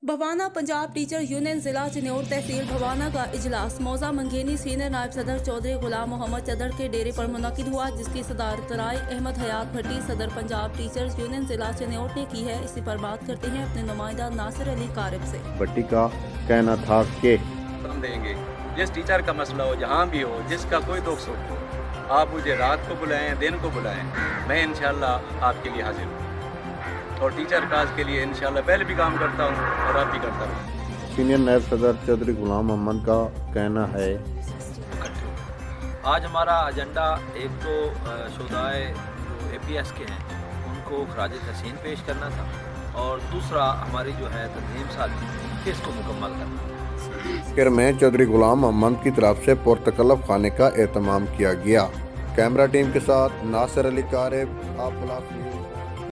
Bawana Punjab teacher union जिला चिन्नौर तहसील भवाना का इजलास मौजा मंगेनी सीनियर नायब सदर चौधरी गुलाम मोहम्मद चदर के डेरे पर मुनक्किद हुआ, जिसकी सदारत राय अहमद हयात भट्टी सदर पंजाब टीचर्स यूनियन जिला चिन्नौर ने की है। इसी पर बात करते हैं अपने नुमाइंदा नासिर अली कारब से। भट्टी का कहना था कि हम देंगे जिस टीचर का मसला हो, जहाँ भी हो, जिसका कोई दुख सुख हो, आप मुझे रात को बुलाएं, दिन को बुलाएं, मैं इंशाल्लाह आपके लिए हाजिर हूँ और टीचर काज के लिए इंशाल्लाह पहले भी काम करता हूँ और अब भी करता हूँ। सीनियर नायब सदर चौधरी गुलाम मोहम्मद का कहना है, आज हमारा एजेंडा एक तो शुदाए जो APS के हैं उनको खराज तहसीन पेश करना था और दूसरा हमारी जो है तंजीम साथी कि इसको मुकम्मल करना। फिर में चौधरी गुलाम मोहम्मद की तरफ से पुरतकल्लफ खाने का एहतमाम किया गया। कैमरा टीम के साथ नासिर अली कारब, आप